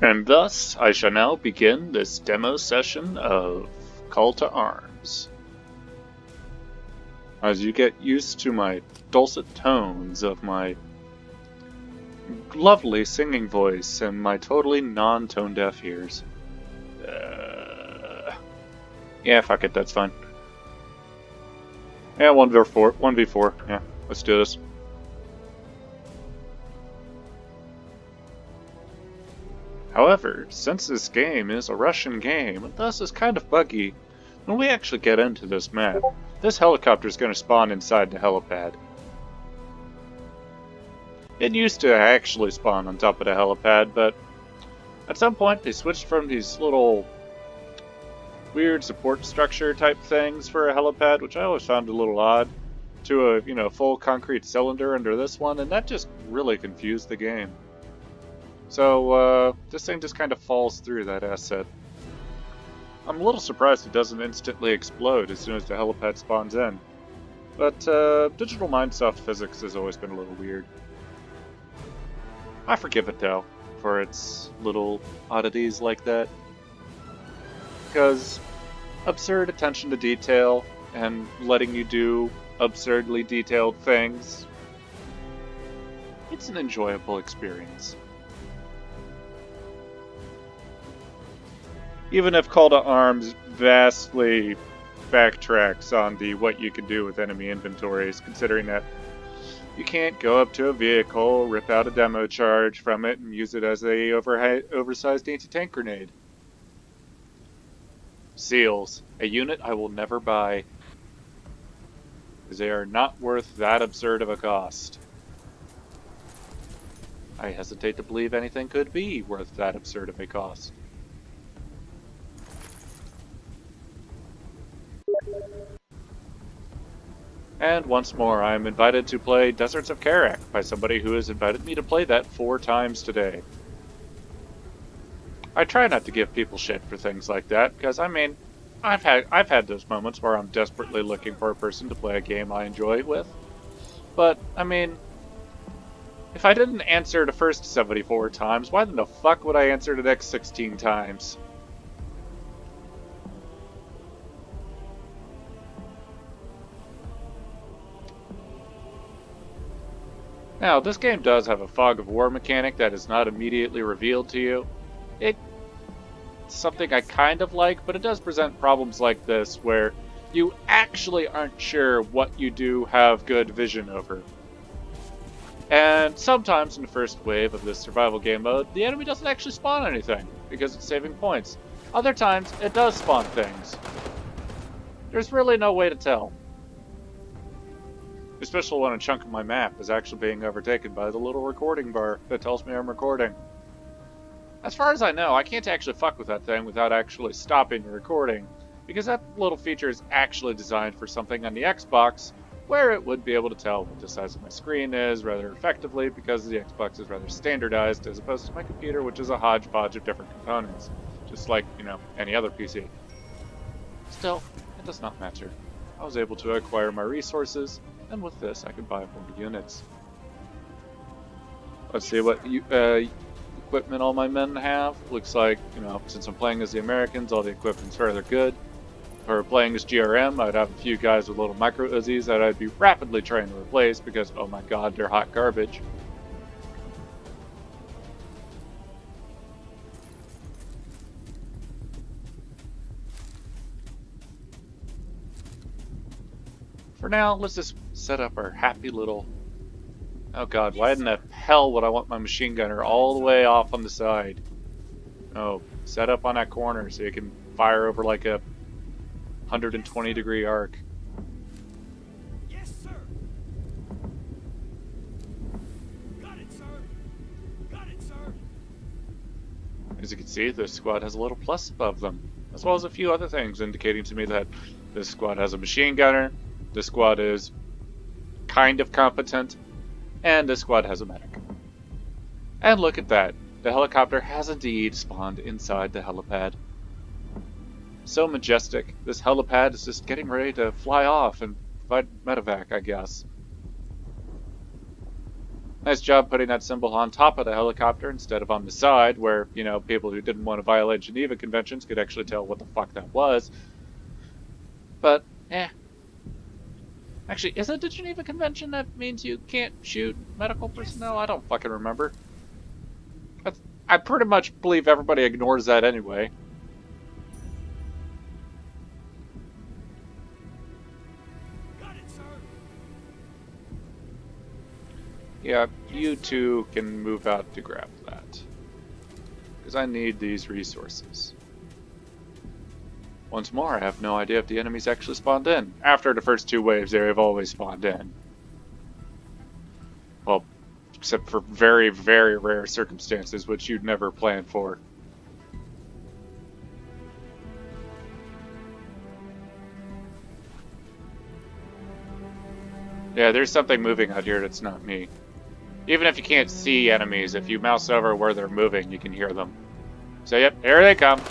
And thus, I shall now begin this demo session of Call to Arms. As you get used to my dulcet tones of my lovely singing voice and my totally non-tone deaf ears. Yeah, fuck it, that's fine. Yeah, 1v4, 1v4, yeah, let's do this. However, since this game is a Russian game, and thus is kind of buggy, when we actually get into this map, this helicopter is going to spawn inside the helipad. It used to actually spawn on top of the helipad, but at some point they switched from these little weird support structure type things for a helipad, which I always found a little odd, to a full concrete cylinder under this one, and that just really confused the game. So this thing just kind of falls through that asset. I'm a little surprised it doesn't instantly explode as soon as the helipad spawns in. But Digital Mindsoft physics has always been a little weird. I forgive it though, for its little oddities like that. Because absurd attention to detail and letting you do absurdly detailed things, it's an enjoyable experience. Even if Call to Arms vastly backtracks on the what you can do with enemy inventories, considering that you can't go up to a vehicle, rip out a demo charge from it, and use it as a oversized anti-tank grenade. Seals, a unit I will never buy, because they are not worth that absurd of a cost. I hesitate to believe anything could be worth that absurd of a cost. And once more, I am invited to play Deserts of Karak by somebody who has invited me to play that 4 times today. I try not to give people shit for things like that, because I mean, I've had those moments where I'm desperately looking for a person to play a game I enjoy with. But I mean, if I didn't answer the first 74 times, why the fuck would I answer the next 16 times? Now, this game does have a fog of war mechanic that is not immediately revealed to you. It's something I kind of like, but it does present problems like this where you actually aren't sure what you do have good vision over. And sometimes in the first wave of this survival game mode, the enemy doesn't actually spawn anything, because it's saving points. Other times, it does spawn things. There's really no way to tell. Especially when a chunk of my map is actually being overtaken by the little recording bar that tells me I'm recording. As far as I know, I can't actually fuck with that thing without actually stopping the recording, because that little feature is actually designed for something on the Xbox, where it would be able to tell what the size of my screen is rather effectively, because the Xbox is rather standardized as opposed to my computer, which is a hodgepodge of different components, just like, any other PC. Still, it does not matter. I was able to acquire my resources, and with this, I could buy more units. Let's see what equipment all my men have. Looks like, since I'm playing as the Americans, all the equipment's rather good. If I were playing as GRM, I'd have a few guys with little micro Uzis that I'd be rapidly trying to replace because, oh my god, they're hot garbage. For now, let's just set up our happy little... Oh god, why in the hell would I want my machine gunner all the way off on the side? Oh, set up on that corner so you can fire over like a 120-degree arc. Yes, sir. Got it, sir. Got it, sir. As you can see, this squad has a little plus above them, as well as a few other things indicating to me that this squad has a machine gunner, this squad is kind of competent, and this squad has a medic. And look at that, the helicopter has indeed spawned inside the helipad. So majestic, this helipad is just getting ready to fly off and provide medevac, I guess. Nice job putting that symbol on top of the helicopter instead of on the side, where, you know, people who didn't want to violate Geneva Conventions could actually tell what the fuck that was. But, eh. Actually, is it the Geneva Convention that means you can't shoot medical personnel? I don't fucking remember. I pretty much believe everybody ignores that anyway. Got it, sir. Yeah, you two can move out to grab that. Because I need these resources. Once more, I have no idea if the enemies actually spawned in. After the first two waves, they have always spawned in. Well, except for very, very rare circumstances, which you'd never plan for. Yeah, there's something moving out here that's not me. Even if you can't see enemies, if you mouse over where they're moving, you can hear them. So, yep, here they come.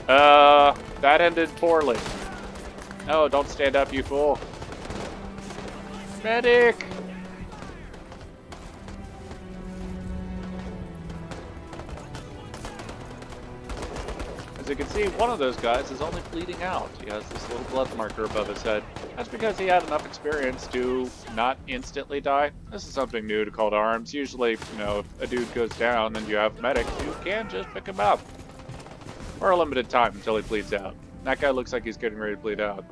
That ended poorly. Oh, don't stand up, you fool. Medic! As you can see, one of those guys is only bleeding out. He has this little blood marker above his head. That's because he had enough experience to not instantly die. This is something new to Called Arms. Usually, you know, if a dude goes down and you have medics, you can just pick him up. For a limited time until he bleeds out. That guy looks like he's getting ready to bleed out.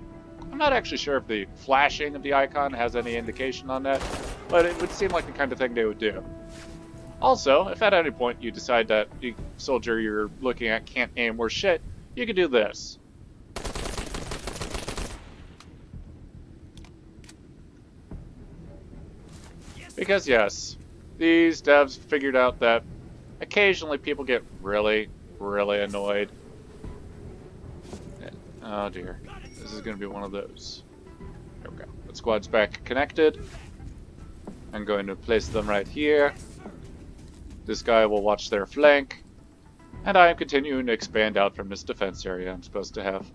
I'm not actually sure if the flashing of the icon has any indication on that, but it would seem like the kind of thing they would do. Also, if at any point you decide that the soldier you're looking at can't aim worth shit, you can do this. Because yes, these devs figured out that occasionally people get really, really annoyed. Oh dear, this is going to be one of those. There we go. The squad's back connected. I'm going to place them right here. This guy will watch their flank. And I am continuing to expand out from this defense area I'm supposed to have.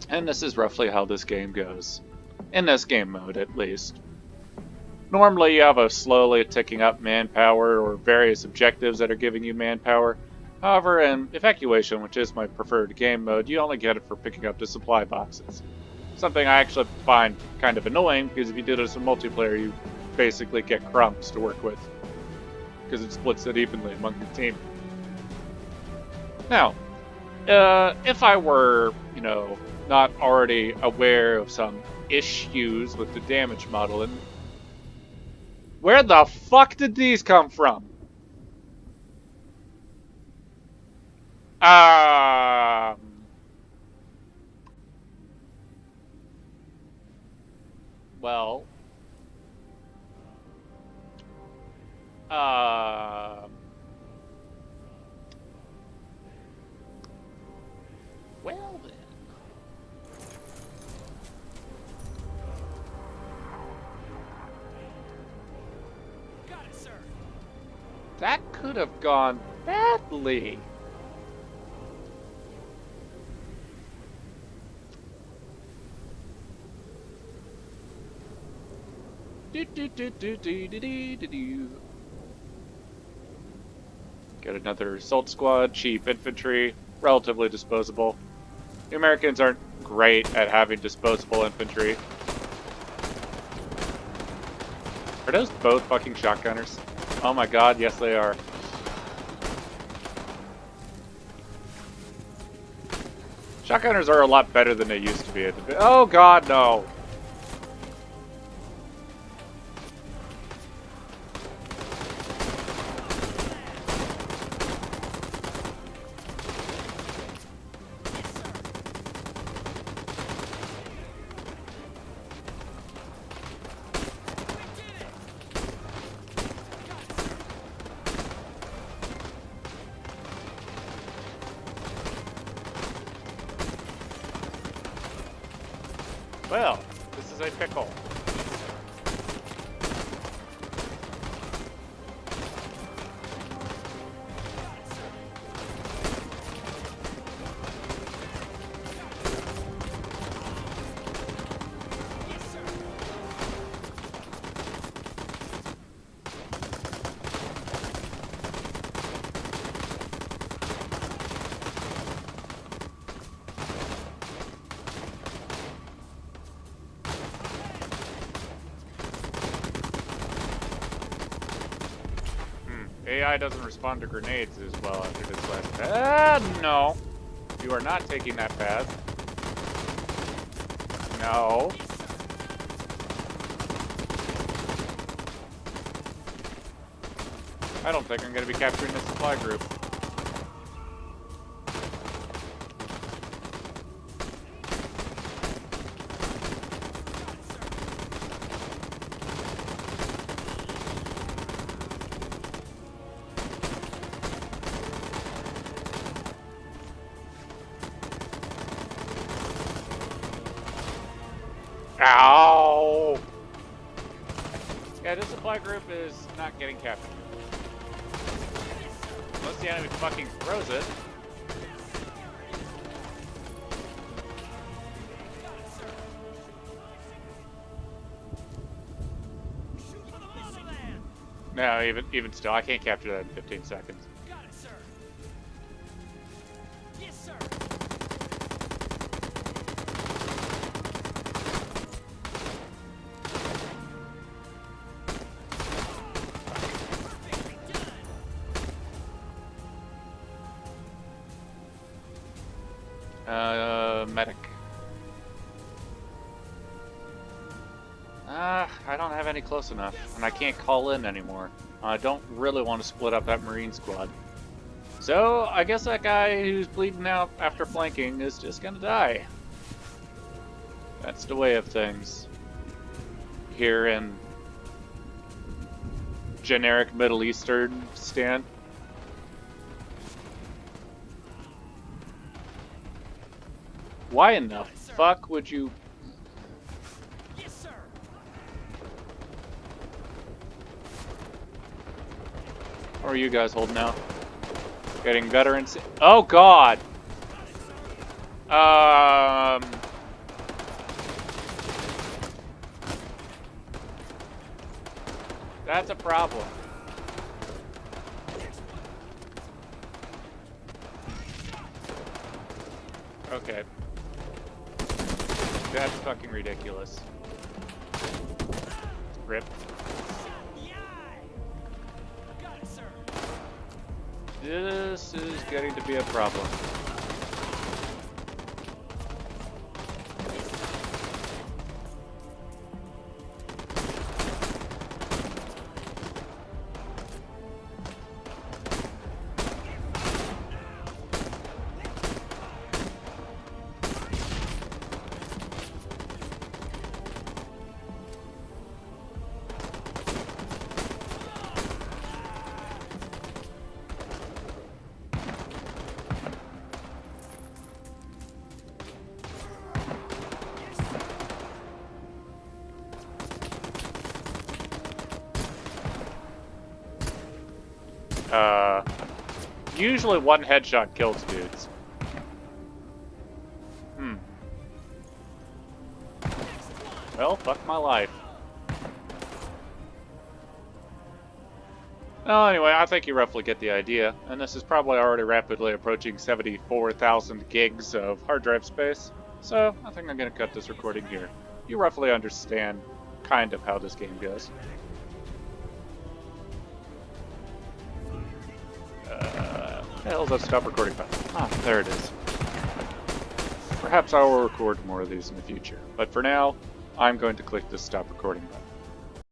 And this is roughly how this game goes. In this game mode, at least. Normally you have a slowly ticking up manpower or various objectives that are giving you manpower. However, in Evacuation, which is my preferred game mode, you only get it for picking up the supply boxes. Something I actually find kind of annoying, because if you do this in multiplayer, you basically get crumbs to work with. Because it splits it evenly among the team. Now, if I were, you know, not already aware of some issues with the damage modeling, where the fuck did these come from? Well, well then. Got it, sir. That could have gone badly. Get another assault squad, cheap infantry, relatively disposable. The Americans aren't great at having disposable infantry. Are those both fucking shotgunners? Oh my god, yes they are. Shotgunners are a lot better than they used to be. Oh god, no. Well, this is a pickle. AI doesn't respond to grenades as well after this last. No. You are not taking that path. No. I don't think I'm going to be capturing this supply group. Ow! Yeah, this supply group is not getting captured. Unless the enemy fucking throws it. No, even still, I can't capture that in 15 seconds. Got it, sir. Yes, sir. Medic. I don't have any close enough, and I can't call in anymore. I don't really want to split up that Marine squad. So, I guess that guy who's bleeding out after flanking is just gonna die. That's the way of things. Here in generic Middle Eastern stand. Why in the fuck would you... Yes, sir. How are you guys holding out? Getting veterans... Oh god! That's a problem. Okay. That's fucking ridiculous. Rip. Got it, sir. This is getting to be a problem. Usually one headshot kills dudes. Well, fuck my life. Well, anyway, I think you roughly get the idea, and this is probably already rapidly approaching 74,000 gigs of hard drive space, so I think I'm going to cut this recording here. You roughly understand kind of how this game goes. The hell's that stop recording button? Ah, there it is. Perhaps I will record more of these in the future, but for now, I'm going to click this stop recording button.